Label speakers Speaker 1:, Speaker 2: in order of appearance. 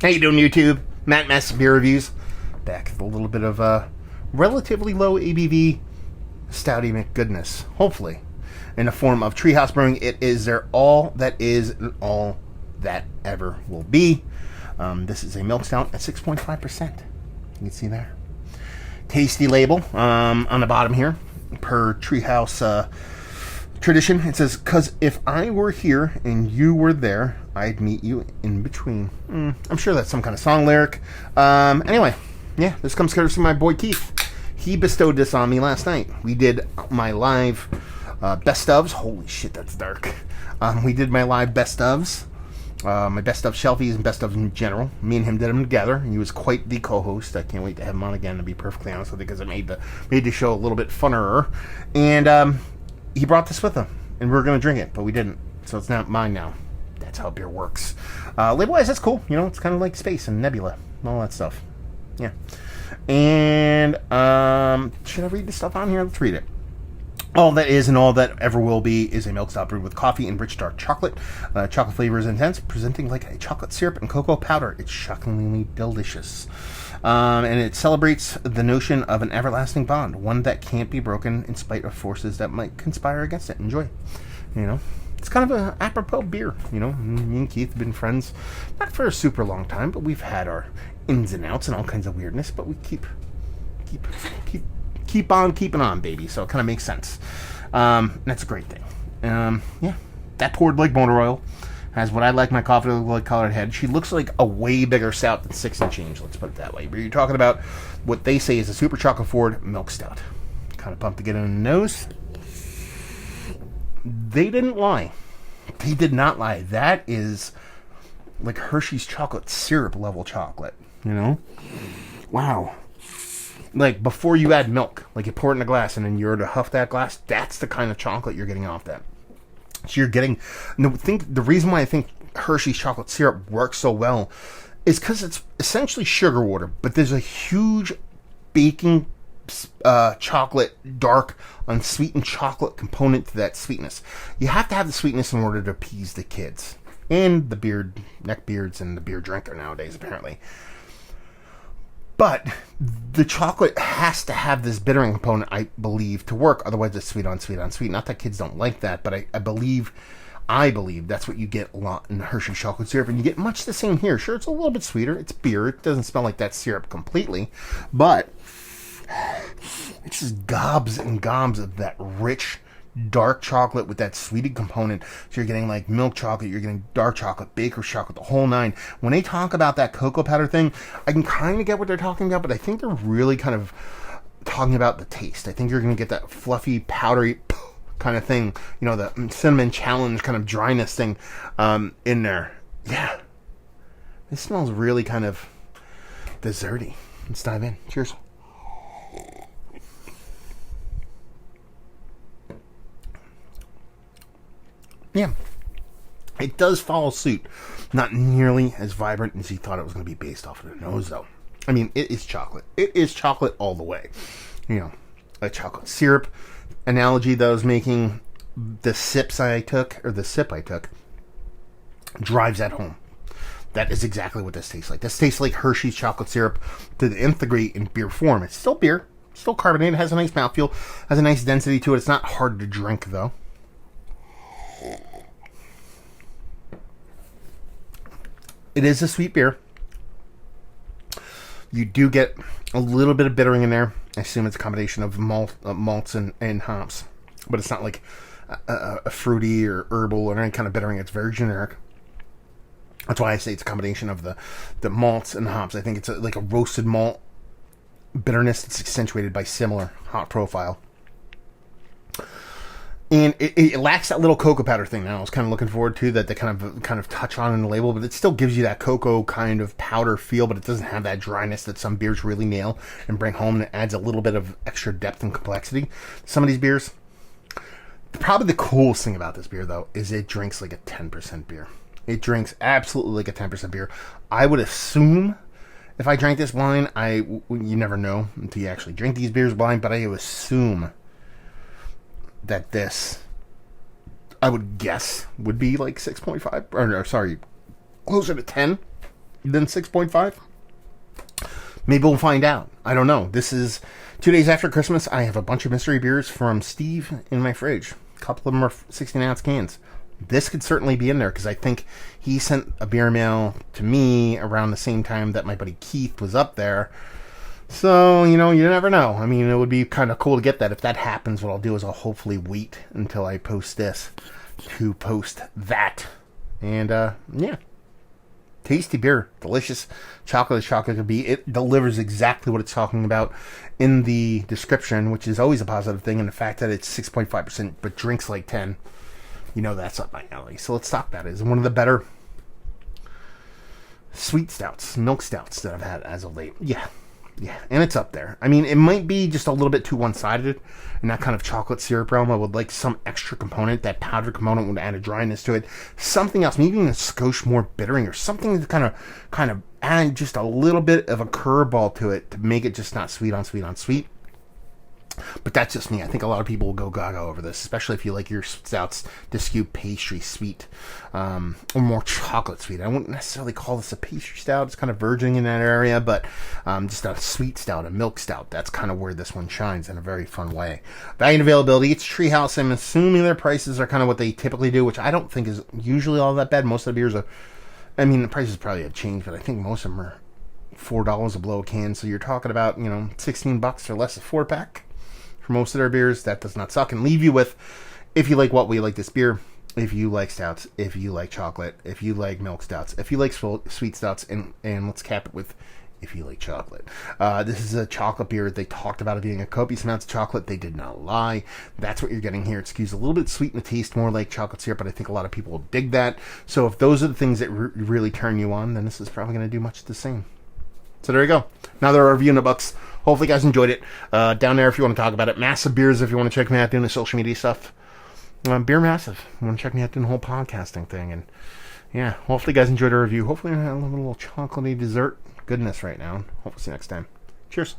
Speaker 1: How you doing, YouTube? Matt Mess Beer Reviews. Back with a little bit of relatively low ABV stouty McGoodness. Hopefully. In the form of Treehouse Brewing. It is their all that is and all that ever will be. This is a milk stout at 6.5%. You can see there. Tasty label on the bottom here. Per Treehouse tradition, it says, "'Cause if I were here and you were there, I'd meet you in between." I'm sure that's some kind of song lyric. Anyway, yeah, this comes courtesy from my boy Keith. He bestowed this on me last night. We did my live best ofs. Holy shit, that's dark. We did my live best ofs. My best of shelfies and best of in general. Me and him did them together. He was quite the co-host. I can't wait to have him on again, to be perfectly honest with you, because it made the show a little bit funner. And he brought this with him, and we were going to drink it, but we didn't. So it's not mine now. That's how beer works. Label-wise, that's cool. You know, it's kind of like space and nebula and all that stuff. Yeah. And should I read the stuff on here? Let's read it. All that is and all that ever will be is a milk stout brewed with coffee and rich dark chocolate. Chocolate flavor is intense, presenting like a chocolate syrup and cocoa powder. It's shockingly delicious. And it celebrates the notion of an everlasting bond, one that can't be broken in spite of forces that might conspire against it. Enjoy. You know, it's kind of an apropos beer. You know, me and Keith have been friends, not for a super long time, but we've had our ins and outs and all kinds of weirdness, but we keep on keeping on, baby. So it kind of makes sense. That's a great thing. Yeah, that poured like motor oil. Has what I like my coffee to look like colored head. She looks like a way bigger stout than 6 and change, let's put it that way. But you're talking about what they say is a super chocolate forward milk stout. Kind of pumped to get in the nose. They didn't lie. They did not lie. That is like Hershey's chocolate syrup level chocolate, you know? Wow. Like before you add milk, like you pour it in a glass and then you're to huff that glass, that's the kind of chocolate you're getting off that. So you're getting, the reason why I think Hershey's chocolate syrup works so well is because it's essentially sugar water, but there's a huge baking chocolate, dark, unsweetened chocolate component to that sweetness. You have to have the sweetness in order to appease the kids and the neckbeards and the beer drinker nowadays, apparently. But the chocolate has to have this bittering component, I believe, to work. Otherwise, it's sweet on sweet on sweet. Not that kids don't like that, but I believe that's what you get a lot in the Hershey chocolate syrup. And you get much the same here. Sure, it's a little bit sweeter. It's beer. It doesn't smell like that syrup completely. But it's just gobs and gobs of that rich, dark chocolate with that sweeted component. So you're getting like milk chocolate, you're getting dark chocolate, baker's chocolate, the whole nine. When they talk about that cocoa powder thing, I can kind of get what they're talking about, but I think they're really kind of talking about the taste. I think you're going to get that fluffy, powdery kind of thing, you know, the cinnamon challenge kind of dryness thing in there. Yeah. This smells really kind of desserty. Let's dive in. Cheers. Yeah, it does follow suit. Not nearly as vibrant as he thought it was going to be based off of the nose, though. I mean, it is chocolate. It is chocolate all the way. You know, a chocolate syrup analogy that I was making, the sip I took, drives that home. That is exactly what this tastes like. This tastes like Hershey's chocolate syrup to the nth degree in beer form. It's still beer, still carbonated, has a nice mouthfeel, has a nice density to it. It's not hard to drink, though. It is a sweet beer. You do get a little bit of bittering in there. I assume it's a combination of malts and hops. But it's not like a fruity or herbal or any kind of bittering. It's very generic. That's why I say it's a combination of the malts and the hops. I think it's like a roasted malt bitterness that's accentuated by similar hop profile. And it lacks that little cocoa powder thing that I was kind of looking forward to, that they kind of touch on in the label, but it still gives you that cocoa kind of powder feel, but it doesn't have that dryness that some beers really nail and bring home. That adds a little bit of extra depth and complexity. Some of these beers, probably the coolest thing about this beer, though, is it drinks like a 10% beer. It drinks absolutely like a 10% beer. I would assume if I drank this blind, you never know until you actually drink these beers blind, but I assume that this, I would guess, would be like 6.5, or no, sorry, closer to 10. than 6.5? Maybe we'll find out. I don't know. This is 2 days after Christmas. I have a bunch of mystery beers from Steve in my fridge. A couple of them are 16-ounce cans. This could certainly be in there because I think he sent a beer mail to me around the same time that my buddy Keith was up there. So, you never know. I mean, it would be kind of cool to get that. If that happens, what I'll do is I'll hopefully wait until I post this to post that. And, yeah. Tasty beer. Delicious. Chocolate as chocolate could be. It delivers exactly what it's talking about in the description, which is always a positive thing. And the fact that it's 6.5% but drinks like 10, that's up my alley. So let's talk that. It's one of the better sweet stouts, milk stouts that I've had as of late. Yeah. And it's up there. I mean, it might be just a little bit too one-sided in that kind of chocolate syrup realm. I would like some extra component. That powdered component would add a dryness to it. Something else, maybe even a skosh more bittering or something to kind of add just a little bit of a curveball to it to make it just not sweet on sweet on sweet. But that's just me. I think a lot of people will go gaga over this, especially if you like your stouts to skew pastry sweet, or more chocolate sweet. I wouldn't necessarily call this a pastry stout. It's kind of verging in that area, but just a sweet stout, a milk stout. That's kind of where this one shines in a very fun way. Value and availability. It's Treehouse. I'm assuming their prices are kind of what they typically do, which I don't think is usually all that bad. Most of the beers the prices probably have changed, but I think most of them are $4 a blow a can. So you're talking about, $16 or less a 4-pack. For most of their beers, that does not suck. And leave you with, if you like what we like this beer, if you like stouts, if you like chocolate, if you like milk stouts, if you like sweet stouts, and let's cap it with if you like chocolate. This is a chocolate beer. They talked about it being a copious amounts of chocolate. They did not lie. That's what you're getting here. It skews a little bit sweet in the taste, more like chocolate syrup, but I think a lot of people will dig that. So if those are the things that really turn you on, then this is probably going to do much the same. So there you go. Now they're reviewing the books. Hopefully you guys enjoyed it. Down there if you want to talk about it. Massive Beers if you want to check me out doing the social media stuff. Beer Massive. You want to check me out doing the whole podcasting thing. And yeah, hopefully you guys enjoyed our review. Hopefully I have a little chocolatey dessert goodness right now. Hopefully see you next time. Cheers.